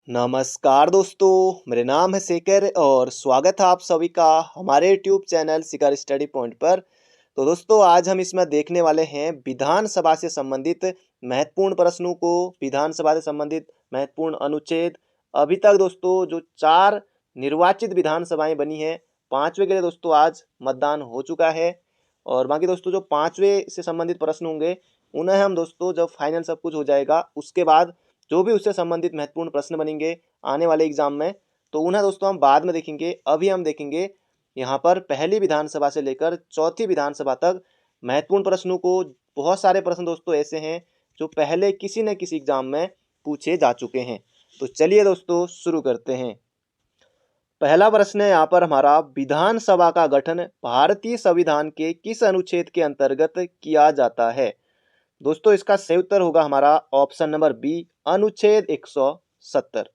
नमस्कार दोस्तों, मेरे नाम है शेखर और स्वागत है आप सभी का हमारे यूट्यूब चैनल शिखर स्टडी पॉइंट पर। तो दोस्तों आज हम इसमें देखने वाले हैं विधानसभा से संबंधित महत्वपूर्ण प्रश्नों को, विधानसभा से संबंधित महत्वपूर्ण अनुच्छेद। अभी तक दोस्तों जो 4 निर्वाचित विधानसभाएं बनी हैं, 5वें के लिए दोस्तों आज मतदान हो चुका है। और बाकी दोस्तों जो 5वें से संबंधित प्रश्न होंगे उन्हें हम दोस्तों जब फाइनल सब कुछ हो जाएगा उसके बाद जो भी उससे संबंधित महत्वपूर्ण प्रश्न बनेंगे आने वाले एग्जाम में, तो उन्हें दोस्तों हम बाद में देखेंगे। अभी हम देखेंगे यहाँ पर पहली विधानसभा से लेकर चौथी विधानसभा तक महत्वपूर्ण प्रश्नों को। बहुत सारे प्रश्न दोस्तों ऐसे हैं जो पहले किसी न किसी एग्जाम में पूछे जा चुके हैं। तो चलिए दोस्तों शुरू करते हैं। पहला प्रश्न है यहाँ पर हमारा, विधानसभा का गठन भारतीय संविधान के किस अनुच्छेद के अंतर्गत किया जाता है? दोस्तों इसका सही उत्तर होगा हमारा ऑप्शन नंबर बी, अनुच्छेद 170।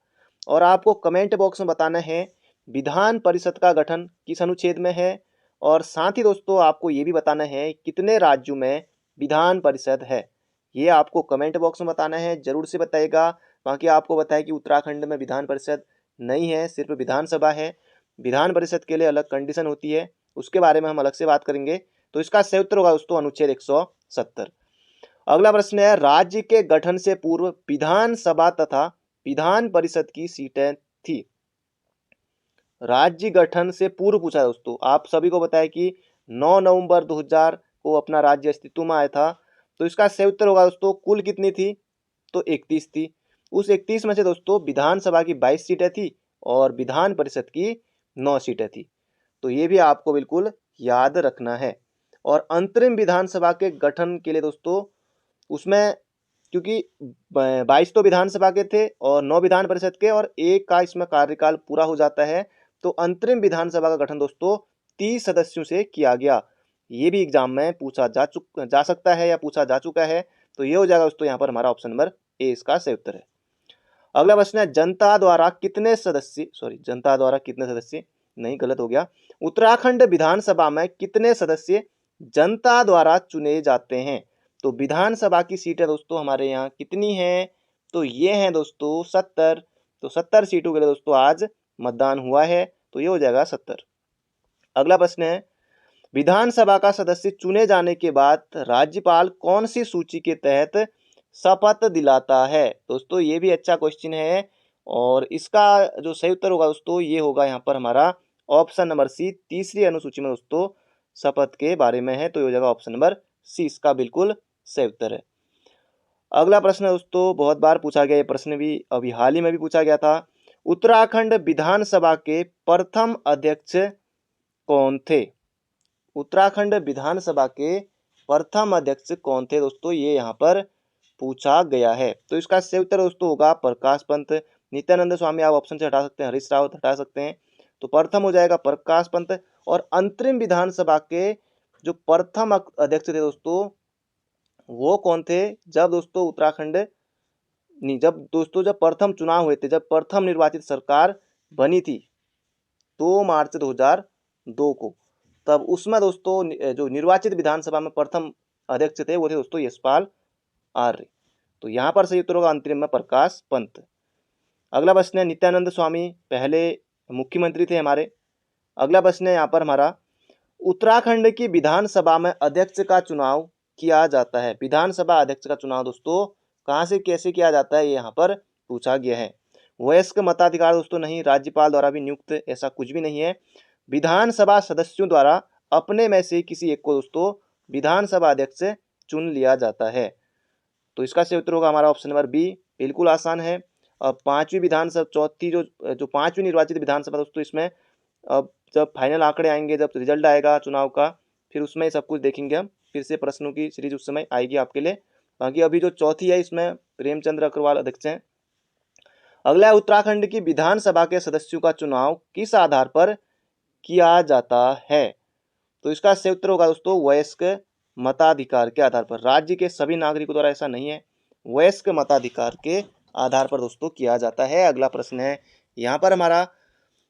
और आपको कमेंट बॉक्स में बताना है विधान परिषद का गठन किस अनुच्छेद में है, और साथ ही दोस्तों आपको ये भी बताना है कितने राज्यों में विधान परिषद है। ये आपको कमेंट बॉक्स में बताना है, जरूर से बताइएगा। बाकी आपको बताया कि उत्तराखंड में विधान परिषद नहीं है, सिर्फ विधानसभा है। विधान परिषद के लिए अलग कंडीशन होती है, उसके बारे में हम अलग से बात करेंगे। तो इसका सही उत्तर होगा दोस्तों अनुच्छेद 170। अगला प्रश्न है, राज्य के गठन से पूर्व विधानसभा तथा विधान परिषद की सीटें थी। राज्य गठन से पूर्व पूछा है दोस्तों। आप सभी को बताया कि 9 नवंबर 2000 को अपना राज्य अस्तित्व में आया था। तो इसका सही उत्तर होगा दोस्तों कुल कितनी थी? तो 31 थी। उस 31 में से दोस्तों विधानसभा की 22 सीटें थी और विधान परिषद की 9 सीटें थी। तो ये भी आपको बिल्कुल याद रखना है। और अंतरिम विधानसभा के गठन के लिए दोस्तों उसमें, क्योंकि 22 तो विधानसभा के थे और 9 विधान परिषद के और एक का इसमें कार्यकाल पूरा हो जाता है, तो अंतरिम विधानसभा का गठन दोस्तों 30 सदस्यों से किया गया। ये भी एग्जाम में पूछा जा सकता है या पूछा जा चुका है। तो ये हो जाएगा दोस्तों यहाँ पर हमारा ऑप्शन नंबर ए इसका सही उत्तर है। अगला प्रश्न है, जनता द्वारा कितने सदस्य नहीं, गलत हो गया। उत्तराखंड विधानसभा में कितने सदस्य जनता द्वारा चुने जाते हैं? तो विधानसभा की सीटें दोस्तों हमारे यहाँ कितनी हैं? तो ये हैं दोस्तों 70। तो 70 सीटों के लिए दोस्तों आज मतदान हुआ है, तो ये हो जाएगा 70। अगला प्रश्न है, विधानसभा का सदस्य चुने जाने के बाद राज्यपाल कौन सी सूची के तहत शपथ दिलाता है? दोस्तों ये भी अच्छा क्वेश्चन है और इसका जो सही उत्तर होगा दोस्तों ये होगा यहाँ पर हमारा ऑप्शन नंबर सी, तीसरी अनुसूची में दोस्तों शपथ के बारे में है। तो ये हो जाएगा ऑप्शन नंबर सी इसका बिल्कुल सही उत्तर है। अगला प्रश्न दोस्तों बहुत बार पूछा गया, ये प्रश्न भी अभी हाल ही में भी पूछा गया था। उत्तराखंड विधानसभा के प्रथम अध्यक्ष कौन थे? उत्तराखंड विधानसभा के प्रथम अध्यक्ष कौन थे दोस्तों, ये यहाँ पर पूछा गया है। तो इसका सही उत्तर दोस्तों होगा प्रकाश पंत। नित्यानंद स्वामी आप ऑप्शन से हटा सकते हैं, हरीश रावत हटा सकते हैं। तो प्रथम हो जाएगा प्रकाश पंत। और अंतरिम विधानसभा के जो प्रथम अध्यक्ष थे दोस्तों वो कौन थे? जब दोस्तों उत्तराखंड नहीं, जब प्रथम चुनाव हुए थे, जब प्रथम निर्वाचित सरकार बनी थी 2 मार्च 2002 को, तब उसमें दोस्तों जो निर्वाचित विधानसभा में प्रथम अध्यक्ष थे वो थे दोस्तों यशपाल आर्य। तो यहाँ पर सही उत्तर होगा अंतरिम में प्रकाश पंत। अगला प्रश्न है, नित्यानंद स्वामी पहले मुख्यमंत्री थे हमारे। अगला प्रश्न है यहाँ पर हमारा, उत्तराखंड की विधानसभा में अध्यक्ष का चुनाव किया जाता है। विधानसभा अध्यक्ष का चुनाव दोस्तों कहाँ से कैसे किया जाता है, ये यहाँ पर पूछा गया है। वयस्क मताधिकार दोस्तों नहीं, राज्यपाल द्वारा भी नियुक्त ऐसा कुछ भी नहीं है। विधानसभा सदस्यों द्वारा अपने में से किसी एक को दोस्तों विधानसभा अध्यक्ष चुन लिया जाता है। तो इसका सही उत्तर होगा हमारा ऑप्शन नंबर बी, बिल्कुल आसान है। अब 5वीं विधानसभा, चौथी जो 5वीं निर्वाचित विधानसभा दोस्तों, इसमें अब जब फाइनल आंकड़े आएंगे, जब रिजल्ट आएगा चुनाव का, फिर उसमें सब कुछ देखेंगे हम। फिर से प्रश्नों की सीरीज उस समय आएगी आपके लिए। बाकी अभी जो चौथी है इसमें प्रेमचंद्र अग्रवाल अध्यक्ष हैं। अगला है, उत्तराखंड की विधानसभा के सदस्यों का चुनाव किस आधार पर किया जाता है? तो इसका सही उत्तर होगा दोस्तों वयस्क मताधिकार के आधार पर। राज्य के सभी नागरिकों द्वारा ऐसा नहीं है, वयस्क मताधिकार के आधार पर दोस्तों किया जाता है। अगला प्रश्न है यहाँ पर हमारा,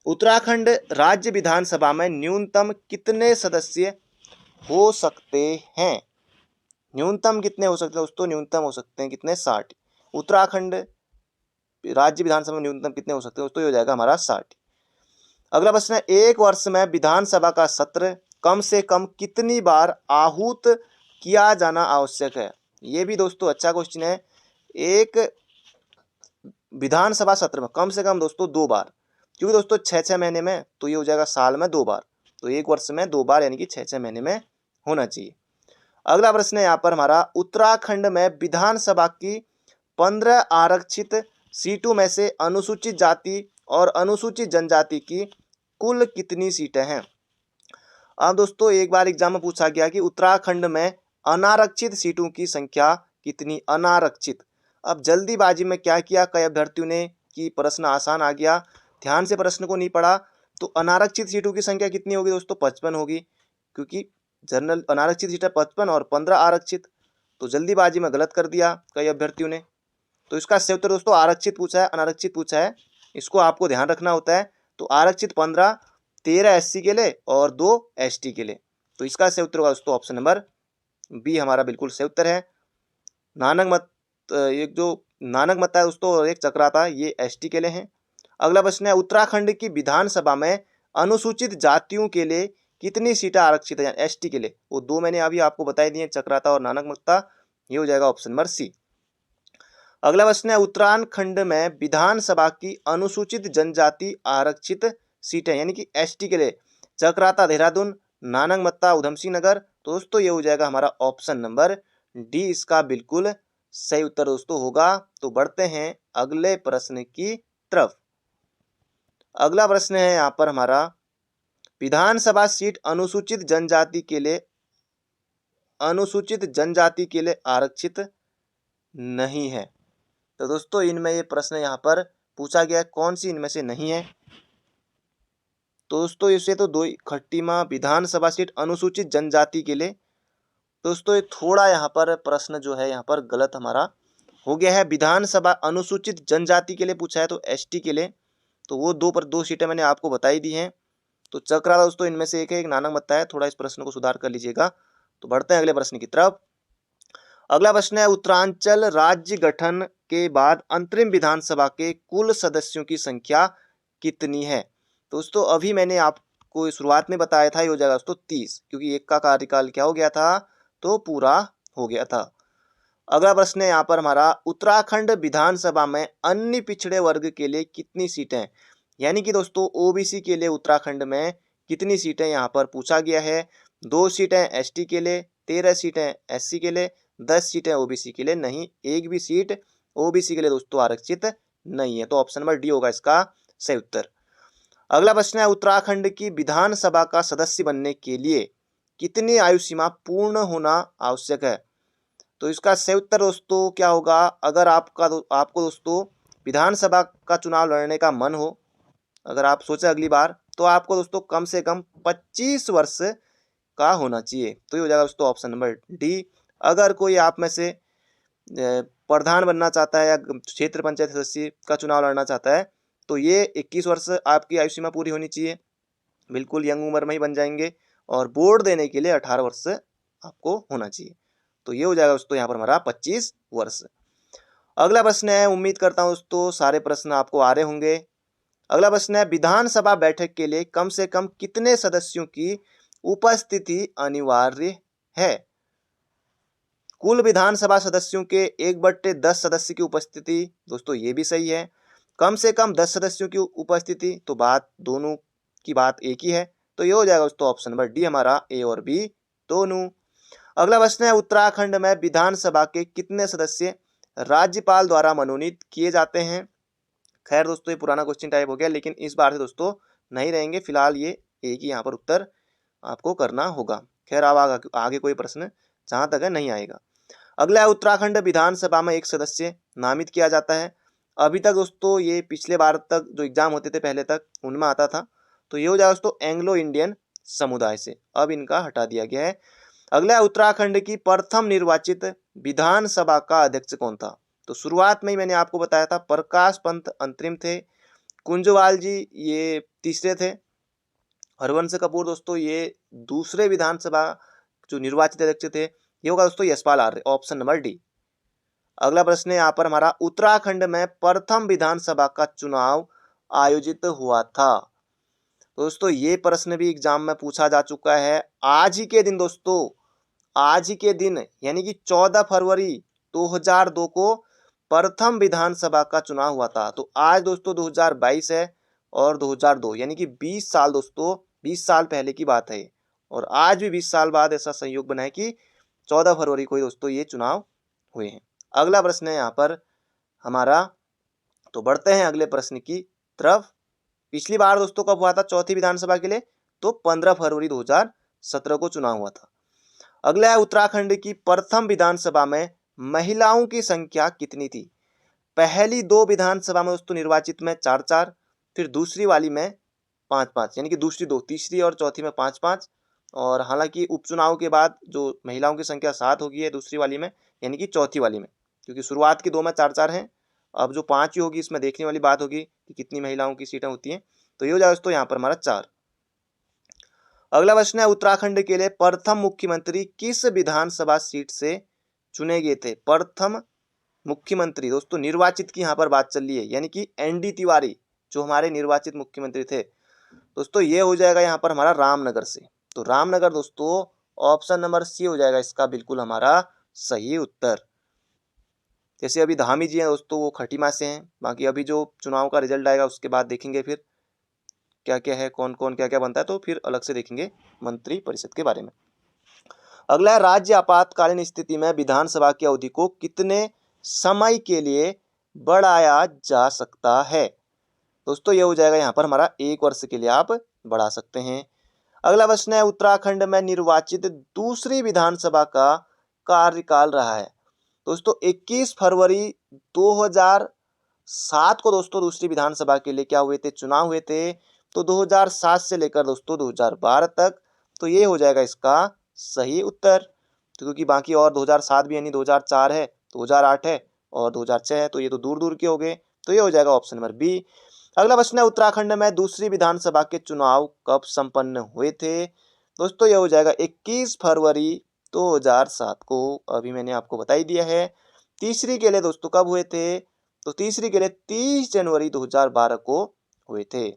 उत्तराखंड राज्य विधानसभा में न्यूनतम कितने सदस्य हो सकते हैं? न्यूनतम कितने हो सकते हैं दोस्तों? न्यूनतम हो सकते हैं कितने? 60। उत्तराखंड राज्य विधानसभा में न्यूनतम कितने हो सकते हैं, तो ये हो जाएगा हमारा 60। अगला प्रश्न है, एक वर्ष में विधानसभा का सत्र कम से कम कितनी बार आहूत किया जाना आवश्यक है। ये भी दोस्तों अच्छा क्वेश्चन है। एक विधानसभा सत्र में कम से कम दोस्तों 2 बार, क्योंकि दोस्तों 6-6 महीने में, तो ये हो जाएगा साल में 2 बार, तो एक वर्ष में 2 बार यानी कि 6-6 महीने में होना चाहिए। अगला प्रश्न है यहाँ पर हमारा, उत्तराखंड में विधानसभा की 15 आरक्षित सीटों में से अनुसूचित जाति और अनुसूचित जनजाति की कुल कितनी सीटें हैं। अब दोस्तों एक बार एग्जाम में पूछा गया कि उत्तराखंड में अनारक्षित सीटों की संख्या कितनी, अनारक्षित। अब जल्दीबाजी में क्या किया कई अभ्यर्थियों ने कि प्रश्न आसान आ गया, ध्यान से प्रश्न को नहीं पढ़ा। तो अनारक्षित सीटों की संख्या कितनी होगी दोस्तों, 55 होगी, क्योंकि जनरल अनारक्षित सीटें 55 और 15 आरक्षित, तो जल्दीबाजी में गलत कर दिया कई अभ्यर्थियों ने। तो इसका सही उत्तर दोस्तों आरक्षित पूछा है, अनारक्षित पूछा है, इसको आपको ध्यान रखना होता है। तो आरक्षित 15, 13 SC के लिए और 2 ST के लिए। तो इसका सही उत्तर होगा दोस्तों ऑप्शन नंबर बी हमारा बिल्कुल सही उत्तर है। नानक मत, एक जो नानक मत है दोस्तों और एक चक्राता, ये ST के लिए हैं। अगला प्रश्न है, उत्तराखंड की विधानसभा में अनुसूचित जातियों के लिए कितनी सीटें आरक्षित है, ST के लिए। वो 2 मैंने अभी आपको बताई दी है, चक्राता और नानक मत्ता, ये हो जाएगा ऑप्शन नंबर सी। अगला प्रश्न है, उत्तराखंड में विधानसभा की अनुसूचित जनजाति आरक्षित सीटें यानी कि ST के लिए चक्राता देहरादून, नानक मत्ता उधमसिंह नगर। तो दोस्तों ये हो जाएगा हमारा ऑप्शन नंबर डी, इसका बिल्कुल सही उत्तर दोस्तों होगा। तो बढ़ते हैं अगले प्रश्न की तरफ। अगला प्रश्न है यहाँ पर हमारा, विधानसभा सीट अनुसूचित जनजाति के लिए आरक्षित नहीं है। तो दोस्तों इनमें ये प्रश्न यहाँ पर पूछा गया है, कौन सी इनमें से नहीं है। तो दोस्तों इसे तो 2 खट्टीमा विधानसभा सीट अनुसूचित जनजाति के लिए। दोस्तों ये थोड़ा यहाँ पर प्रश्न जो है यहाँ पर गलत हमारा हो गया है। विधानसभा अनुसूचित जनजाति के लिए पूछा है तो ST के लिए, तो वो 2 सीटें मैंने आपको बताई दी हैं। तो चक्राता दोस्तों इनमें से एक है, एक नानक मत्ता है, थोड़ा इस प्रश्न को सुधार कर लीजिएगा। तो बढ़ते हैं अगले प्रश्न की तरफ। अगला प्रश्न है, उत्तरांचल राज्य गठन के बाद अंतरिम विधानसभा के कुल सदस्यों की संख्या कितनी है। दोस्तों अभी मैंने आपको शुरुआत में बताया था, ये हो जाएगा दोस्तों 30, क्योंकि एक का कार्यकाल क्या हो गया था, तो पूरा हो गया था। अगला प्रश्न है यहाँ पर हमारा, उत्तराखंड विधानसभा में अन्य पिछड़े वर्ग के लिए कितनी सीटें हैं, यानी कि दोस्तों OBC के लिए उत्तराखंड में कितनी सीटें यहाँ पर पूछा गया है। 2 सीटें ST के लिए, 13 सीटें SC के लिए, 10 सीटें OBC के लिए नहीं, एक भी सीट OBC के लिए दोस्तों आरक्षित नहीं है। तो ऑप्शन नंबर डी होगा इसका सही उत्तर। अगला प्रश्न है, उत्तराखंड की विधानसभा का सदस्य बनने के लिए कितनी आयु सीमा पूर्ण होना आवश्यक है। तो इसका सही उत्तर दोस्तों क्या होगा, अगर आपको दोस्तों विधानसभा का चुनाव लड़ने का मन हो, अगर आप सोचें अगली बार, तो आपको दोस्तों कम से कम 25 वर्ष का होना चाहिए। तो ये हो जाएगा दोस्तों ऑप्शन नंबर डी। अगर कोई आप में से प्रधान बनना चाहता है या क्षेत्र पंचायत सदस्य का चुनाव लड़ना चाहता है, तो ये 21 वर्ष आपकी आयु सीमा पूरी होनी चाहिए, बिल्कुल यंग उम्र में ही बन जाएंगे। और वोट देने के लिए 18 वर्ष आपको होना चाहिए। तो ये हो जाएगा दोस्तों यहाँ पर हमारा 25 वर्ष। अगला प्रश्न है, उम्मीद करता हूँ दोस्तों सारे प्रश्न आपको आ रहे होंगे। अगला प्रश्न है, विधानसभा बैठक के लिए कम से कम कितने सदस्यों की उपस्थिति अनिवार्य है। कुल विधानसभा सदस्यों के 1/10 सदस्य की उपस्थिति, दोस्तों ये भी सही है। कम से कम 10 सदस्यों की उपस्थिति, तो बात दोनों की बात एक ही है। तो ये हो जाएगा दोस्तों ऑप्शन नंबर डी हमारा, ए और बी दोनों। अगला प्रश्न है, उत्तराखंड में विधानसभा के कितने सदस्य राज्यपाल द्वारा मनोनीत किए जाते हैं। खैर दोस्तों ये पुराना क्वेश्चन टाइप हो गया, लेकिन इस बार से दोस्तों नहीं रहेंगे, फिलहाल ये एक ही यहाँ पर उत्तर आपको करना होगा। खैर अब आगे कोई प्रश्न जहाँ तक है नहीं आएगा। अगला है, उत्तराखंड विधानसभा में एक सदस्य नामित किया जाता है। अभी तक दोस्तों ये पिछले बार तक जो एग्जाम होते थे पहले तक उनमें आता था। तो ये हो जाएगा दोस्तों एंग्लो इंडियन समुदाय से, अब इनका हटा दिया गया है। अगला है, उत्तराखंड की प्रथम निर्वाचित विधानसभा का अध्यक्ष कौन था। तो शुरुआत में ही मैंने आपको बताया था, प्रकाश पंत अंतरिम थे, कुंजवाल जी ये तीसरे थे, हरवंश कपूर दोस्तों ये दूसरे विधानसभा जो निर्वाचित अध्यक्ष थे, ये होगा दोस्तों Yashpal Arya, option number D. अगला प्रश्न है यहाँ पर हमारा, उत्तराखंड में प्रथम विधानसभा का चुनाव आयोजित हुआ था। दोस्तों ये प्रश्न भी एग्जाम में पूछा जा चुका है। आज ही के दिन दोस्तों, आज ही के दिन यानी कि 14 फरवरी 2002 को प्रथम विधानसभा का चुनाव हुआ था। तो आज दोस्तों 2022 है और 2002 यानी कि 20 साल दोस्तों, 20 साल पहले की बात है। और आज भी 20 साल बाद ऐसा संयोग बना है कि 14 फरवरी को ही दोस्तों ये चुनाव हुए हैं। अगला प्रश्न है यहाँ पर हमारा, तो बढ़ते हैं अगले प्रश्न की तरफ। पिछली बार दोस्तों कब हुआ था चौथी विधानसभा के लिए? तो 15 फरवरी 2017 को चुनाव हुआ था। अगला है, उत्तराखंड की प्रथम विधानसभा में महिलाओं की संख्या कितनी थी? पहली दो विधानसभा में दोस्तों निर्वाचित में 4-4, फिर दूसरी वाली में 5-5, यानी कि दूसरी दो, तीसरी और चौथी में 5-5। और हालांकि उपचुनाव के बाद जो महिलाओं की संख्या 7 हो गई है दूसरी वाली में, यानी कि चौथी वाली में, क्योंकि शुरुआत की 2 में 4-4 हैं। अब जो 5 ही होगी इसमें देखने वाली बात होगी कि कितनी महिलाओं की सीटें होती हैं। तो ये हो जाएगा दोस्तों यहाँ पर हमारा 4। अगला प्रश्न है, उत्तराखंड के लिए प्रथम मुख्यमंत्री किस विधानसभा सीट से चुने गए थे? प्रथम मुख्यमंत्री दोस्तों निर्वाचित की यहाँ पर बात चल रही है, यानी कि ND तिवारी जो हमारे निर्वाचित मुख्यमंत्री थे दोस्तों, ये हो जाएगा यहाँ पर हमारा रामनगर से। तो रामनगर दोस्तों ऑप्शन नंबर C हो जाएगा इसका बिल्कुल हमारा सही उत्तर। जैसे अभी धामी जी हैं दोस्तों, वो खटीमा से हैं। बाकी अभी जो चुनाव का रिजल्ट आएगा उसके बाद देखेंगे फिर क्या क्या है, कौन कौन क्या क्या बनता है, तो फिर अलग से देखेंगे मंत्री परिषद के बारे में। अगला है, राज्य आपातकालीन स्थिति में विधानसभा की अवधि को कितने समय के लिए बढ़ाया जा सकता है? दोस्तों ये हो जाएगा यहाँ पर हमारा 1 वर्ष के लिए आप बढ़ा सकते हैं। अगला प्रश्न है, उत्तराखंड में निर्वाचित दूसरी विधानसभा का कार्यकाल रहा है। दोस्तों 21 फरवरी 2007 को दोस्तों दूसरी विधानसभा के लिए क्या हुए थे? चुनाव हुए थे। तो 2007 से लेकर दोस्तों 2012 तक। तो ये हो जाएगा इसका सही उत्तर। तो क्योंकि बाकी और 2007 भी यानी 2004 है, 2008 है और 2006 है, तो ये तो दूर दूर के हो गए। तो ये हो जाएगा ऑप्शन नंबर बी। अगला प्रश्न है, उत्तराखंड में दूसरी विधानसभा के चुनाव कब संपन्न हुए थे? दोस्तों ये हो जाएगा 21 फरवरी 2007 को। अभी मैंने आपको बता ही दिया है। तीसरी के लिए दोस्तों कब हुए थे? तो तीसरी के लिए 30 जनवरी 2012 को हुए थे।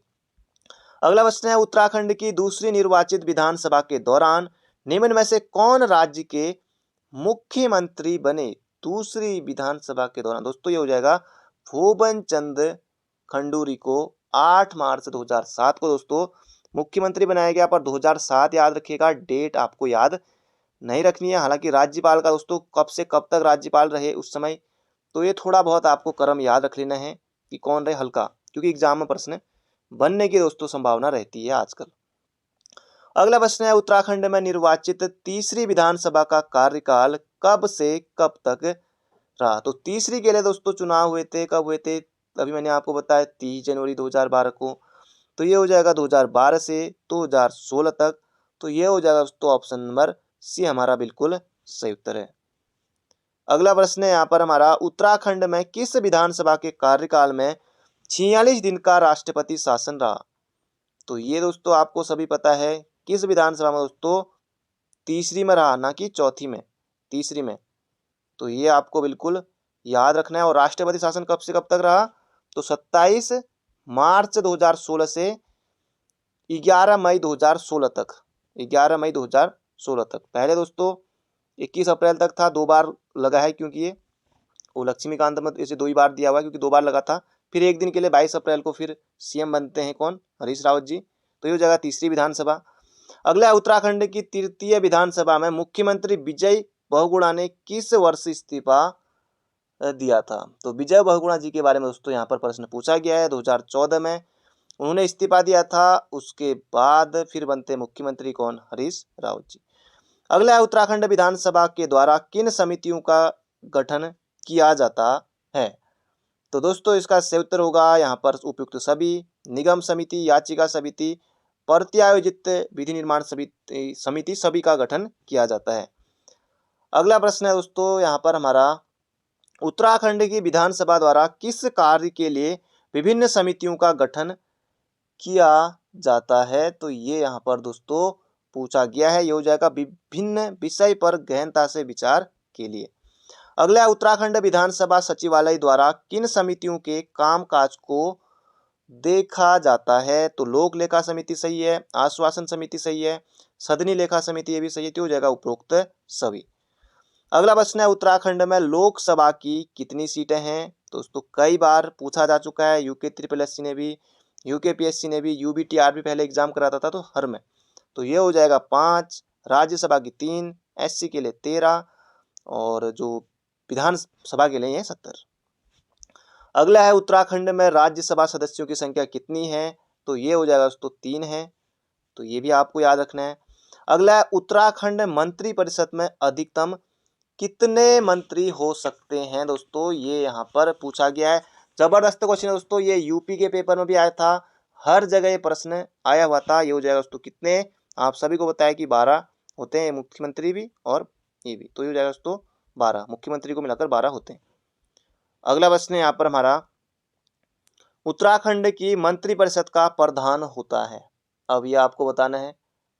अगला प्रश्न है, उत्तराखंड की दूसरी निर्वाचित विधानसभा के दौरान निम्न में से कौन राज्य के मुख्यमंत्री बने? दूसरी विधानसभा के दौरान दोस्तों ये हो जाएगा भूपेंद्र चंद्र खंडूरी को 8 मार्च 2007 को दोस्तों मुख्यमंत्री बनाया गया। पर 2007 याद रखिएगा, डेट आपको याद नहीं रखनी है। हालांकि राज्यपाल का दोस्तों कब से कब तक राज्यपाल रहे उस समय, तो ये थोड़ा बहुत आपको क्रम याद रख लेना है कि कौन रहे, हल्का, क्योंकि एग्जाम में प्रश्न बनने की दोस्तों संभावना रहती है आजकल। अगला प्रश्न है, उत्तराखंड में निर्वाचित तीसरी विधानसभा का कार्यकाल कब से कब तक रहा? तो तीसरी के लिए दोस्तों चुनाव हुए थे, कब हुए थे? अभी मैंने आपको बताया 30 जनवरी 2012 को। तो ये हो जाएगा 2012 से 2016 तक। तो ये हो जाएगा दोस्तों ऑप्शन नंबर C हमारा बिल्कुल सही उत्तर है। अगला प्रश्न है यहाँ पर हमारा, उत्तराखंड में किस विधानसभा के कार्यकाल में 46 दिन का राष्ट्रपति शासन रहा? तो ये दोस्तों आपको सभी पता है, किस विधानसभा में दोस्तों? तीसरी में रहा, ना कि चौथी में, तीसरी में। तो ये आपको बिल्कुल याद रखना है। और राष्ट्रपति शासन कब से कब तक रहा? तो 27 मार्च 2016 से 11 मई 2016 तक। 11 मई 2016 तक। पहले दोस्तों 21 अप्रैल तक था, 2 बार लगा है, क्योंकि ये वो लक्ष्मीकांत में इसे 2 ही बार दिया हुआ है, क्योंकि 2 बार लगा था। फिर एक दिन के लिए 22 अप्रैल को फिर CM बनते हैं कौन? हरीश रावत जी। तो ये हो जाएगा तीसरी विधानसभा। अगला, उत्तराखंड की तृतीय विधानसभा में मुख्यमंत्री विजय बहुगुणा ने किस वर्ष इस्तीफा दिया था? तो विजय बहुगुणा जी के बारे में दोस्तों यहाँ पर प्रश्न पूछा गया है। 2014 में उन्होंने इस्तीफा दिया था। उसके बाद फिर बनते मुख्यमंत्री कौन? हरीश रावत जी। अगला है, उत्तराखंड विधानसभा के द्वारा किन समितियों का गठन किया जाता है? तो दोस्तों इसका सही उत्तर होगा यहाँ पर उपयुक्त सभी, निगम समिति, याचिका समिति, प्रत्यायोजित विधि निर्माण समिति सभी का गठन किया जाता है। अगला प्रश्न है दोस्तों यहाँ पर हमारा, उत्तराखंड की विधानसभा द्वारा किस कार्य के लिए विभिन्न समितियों का गठन किया जाता है? तो ये यहाँ पर दोस्तों पूछा गया है। ये हो जाएगा विभिन्न विषय पर गहनता से विचार के लिए। अगला है उत्तराखंड विधानसभा सचिवालय द्वारा किन समितियों के कामकाज को देखा जाता है। तो लोक लेखा समिति सही है, आश्वासन समिति सही है, सदनी लेखा समिति ये भी सही है, तो हो जाएगा उपरोक्त सभी। अगला प्रश्न है उत्तराखंड में लोकसभा की कितनी सीटें हैं। दोस्तों कई बार पूछा जा चुका है, यूके ट्रिपल एससी ने भी, यूकेपीएससी ने भी, यूबीटीआर भी पहले एग्जाम कराता था तो हर में, तो ये हो जाएगा 5, राज्यसभा की 3, एससी के लिए 13 और जो विधानसभा के लिए 70। अगला है उत्तराखंड में राज्यसभा सदस्यों की संख्या कितनी है। तो ये हो जाएगा दोस्तों 3 है, तो ये भी आपको याद रखना है। अगला है उत्तराखंड मंत्री परिषद में अधिकतम कितने मंत्री हो सकते हैं। दोस्तों ये यहाँ पर पूछा गया है, जबरदस्त क्वेश्चन है दोस्तों, ये यूपी के पेपर में भी आया था, हर जगह ये प्रश्न आया हुआ था। ये हो जाएगा दोस्तों कितने, आप सभी को बताया कि 12 होते हैं, मुख्यमंत्री भी और ये भी, तो ये हो जाएगा दोस्तों 12, मुख्यमंत्री को मिलाकर 12 होते हैं। अगला प्रश्न है यहाँ पर हमारा, उत्तराखंड की मंत्रिपरिषद का प्रधान होता है। अब ये आपको बताना है,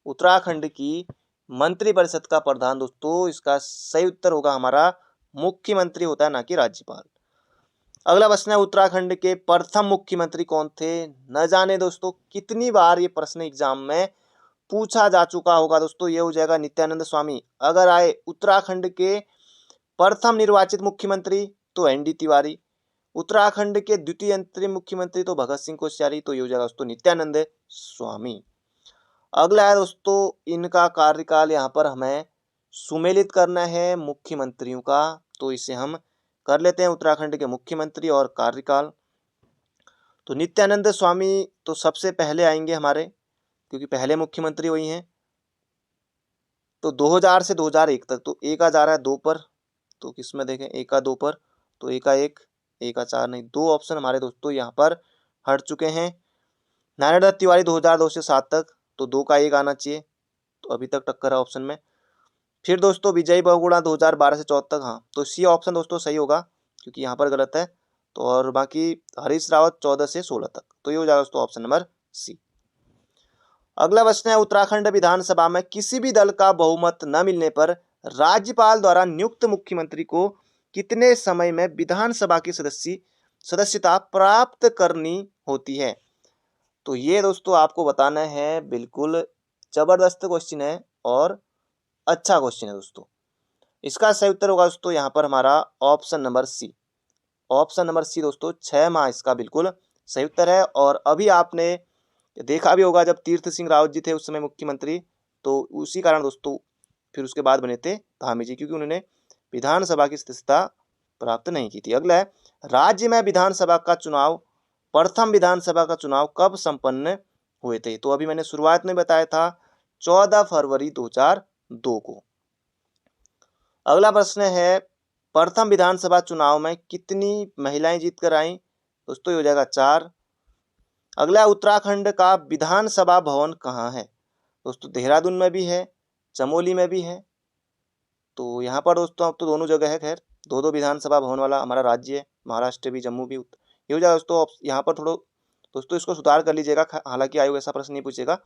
उत्तराखंड की मंत्रिपरिषद का प्रधान दोस्तों, इसका सही उत्तर होगा हमारा मुख्यमंत्री होता है, ना कि राज्यपाल। अगला प्रश्न है उत्तराखंड के प्रथम मुख्यमंत्री कौन थे। न जाने दोस्तों कितनी बार ये प्रश्न एग्जाम में पूछा जा चुका होगा दोस्तों, ये हो जाएगा नित्यानंद स्वामी। अगर आए उत्तराखंड के प्रथम निर्वाचित मुख्यमंत्री तो एनडी तिवारी, उत्तराखंड के द्वितीय अंतरिम मुख्यमंत्री तो भगत सिंह कोश्यारी, तो ये हो जाएगा दोस्तों नित्यानंद स्वामी। अगला है दोस्तों, इनका कार्यकाल यहाँ पर हमें सुमेलित करना है मुख्यमंत्रियों का, तो इसे हम कर लेते हैं उत्तराखंड के मुख्यमंत्री और कार्यकाल। तो नित्यानंद स्वामी तो सबसे पहले आएंगे हमारे, क्योंकि पहले मुख्यमंत्री वही हैं। तो 2000 से 2001 तक, तो एक आ जा रहा है 2 पर, तो किसमें देखें, एक का 2 पर, तो एक का 1, एक का 4 नहीं, 2 ऑप्शन हमारे दोस्तों यहाँ पर हट चुके हैं। नारायण दत्त तिवारी 2002 से 7 तक, तो 2 का 1 आना चाहिए, तो अभी तक टक्कर है ऑप्शन में। फिर दोस्तों विजय बहुगुणा 2012 से 14 तक, हाँ तो सी ऑप्शन दोस्तों सही होगा, क्योंकि यहाँ पर गलत है। तो और बाकी हरीश रावत 14 से 16 तक, तो ये हो जाएगा दोस्तों ऑप्शन नंबर सी। अगला प्रश्न है उत्तराखंड विधानसभा में किसी भी दल का बहुमत न मिलने पर राज्यपाल द्वारा नियुक्त मुख्यमंत्री को कितने समय में विधानसभा की सदस्यता प्राप्त करनी होती है। तो ये दोस्तों आपको बताना है, बिल्कुल जबरदस्त क्वेश्चन है और अच्छा क्वेश्चन है दोस्तों। इसका सही उत्तर होगा दोस्तों यहाँ पर हमारा option number C. Option number C दोस्तों 6 माह इसका बिल्कुल सही उत्तर है। और अभी आपने देखा भी होगा, जब तीर्थ सिंह रावत जी थे उस समय मुख्यमंत्री, तो उसी कारण दोस्तों फिर उसके बाद बने थे धामी जी, क्योंकि उन्होंने विधानसभा की सदस्यता प्राप्त नहीं की थी। अगला है, राज्य में विधानसभा का चुनाव, प्रथम विधानसभा का चुनाव कब संपन्न हुए थे। तो अभी मैंने शुरुआत में बताया था 14 फरवरी 2002 को। अगला प्रश्न है, प्रथम विधानसभा चुनाव में कितनी महिलाएं जीत कर आई। दोस्तों ये हो जाएगा 4। अगला, उत्तराखंड का विधानसभा भवन कहाँ है। दोस्तों देहरादून में भी है, चमोली में भी है, तो यहाँ पर दोस्तों अब तो दोनों जगह है। खैर 2-2 विधानसभा भवन वाला हमारा राज्य है, महाराष्ट्र भी, जम्मू भी। ये हो जाएगा दोस्तों, यहाँ पर थोड़ा दोस्तों इसको सुधार कर लीजिएगा, हालांकि आयोग ऐसा प्रश्न नहीं पूछेगा,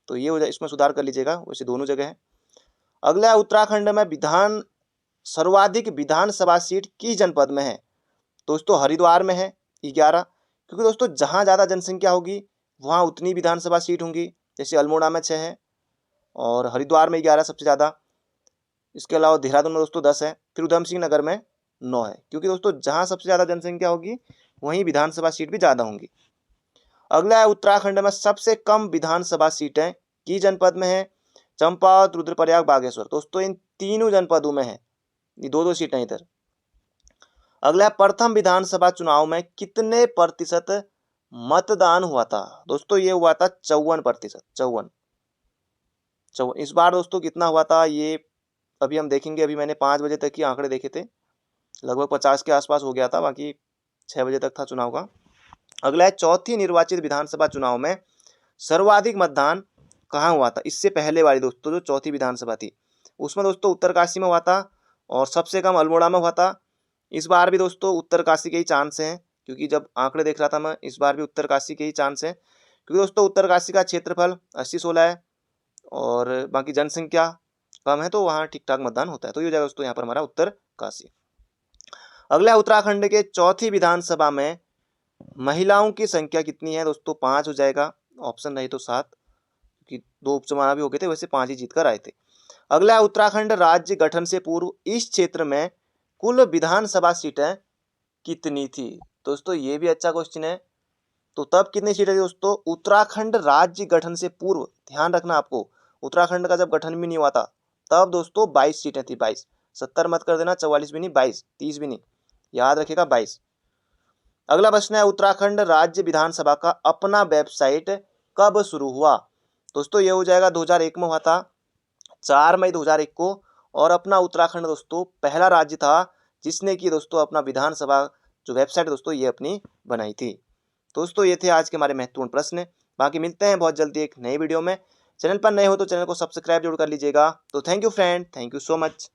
तो ये हो जाए, इसमें सुधार कर लीजिएगा, वैसे दोनों जगह है। अगला, उत्तराखंड में सर्वाधिक विधानसभा सीट किस जनपद में है। दोस्तों हरिद्वार में है 11, क्योंकि दोस्तों जहाँ ज़्यादा जनसंख्या होगी वहाँ उतनी विधानसभा सीट होंगी। जैसे अल्मोड़ा में 6 है और हरिद्वार में 11 सबसे ज़्यादा। इसके अलावा देहरादून में दोस्तों 10 है, फिर उधम सिंह नगर में 9 है, क्योंकि दोस्तों जहाँ सबसे ज़्यादा जनसंख्या होगी वहीं विधानसभा सीट भी ज़्यादा होंगी। अगला है, उत्तराखंड में सबसे कम विधानसभा सीटें किस जनपद में है। चंपावत, रुद्रप्रयाग, बागेश्वर। दोस्तों इन तीनों जनपदों में है, ये 2-2 सीटें इधर। अगला है, प्रथम विधानसभा चुनाव में कितने प्रतिशत मतदान हुआ था। दोस्तों ये हुआ था 54%, 54। इस बार दोस्तों कितना हुआ था ये अभी हम देखेंगे। अभी मैंने 5 बजे तक ही आंकड़े देखे थे, लगभग 50 के आसपास हो गया था, बाकी 6 बजे तक था चुनाव का। अगला है, चौथी निर्वाचित विधानसभा चुनाव में सर्वाधिक मतदान कहाँ हुआ था। इससे पहले वाली दोस्तों जो चौथी विधानसभा थी उसमें दोस्तों उत्तरकाशी में हुआ था और सबसे कम अल्मोड़ा में हुआ था। इस बार भी दोस्तों उत्तरकाशी के ही चांस हैं, क्योंकि जब आंकड़े देख रहा था मैं, इस बार भी उत्तरकाशी के ही चांस हैं, क्योंकि दोस्तों उत्तरकाशी का क्षेत्रफल 80-16 है और बाकी जनसंख्या कम है, तो वहाँ ठीक ठाक मतदान होता है। तो ये हो जाएगा दोस्तों यहाँ पर हमारा उत्तरकाशी। अगला उत्तराखंड के चौथी विधानसभा में महिलाओं की संख्या कितनी है दोस्तों? 5 हो जाएगा, ऑप्शन नहीं तो 7, कि 2 उपचुनाव भी हो गए थे, वैसे 5 ही जीत कर आए थे। अगला है उत्तराखंड राज्य गठन से पूर्व इस क्षेत्र में कुल विधानसभा सीटें कितनी थी? दोस्तों ये भी अच्छा क्वेश्चन है। तो तब कितनी सीटें थी दोस्तों? उत्तराखंड राज्य गठन से पूर्व, ध्यान रखना आपको, उत्तराखंड का जब गठन भी नहीं हुआ था तब दोस्तों 22 सीटें थी, 22। 70 मत कर देना, 44 भी नहीं, 22, 30 भी नहीं, याद रखिएगा 22। अगला प्रश्न है उत्तराखंड राज्य विधानसभा का अपना वेबसाइट कब शुरू हुआ? दोस्तों ये हो जाएगा 2001 में हुआ था, 4 मई 2001 को। और अपना उत्तराखंड दोस्तों पहला राज्य था जिसने की दोस्तों अपना विधानसभा जो वेबसाइट दोस्तों ये अपनी बनाई थी। दोस्तों ये थे आज के हमारे महत्वपूर्ण प्रश्न। बाकी मिलते हैं बहुत जल्दी एक नई वीडियो में। चैनल पर नए हो तो चैनल को सब्सक्राइब जरूर कर लीजिएगा। तो thank you friend, thank you so much.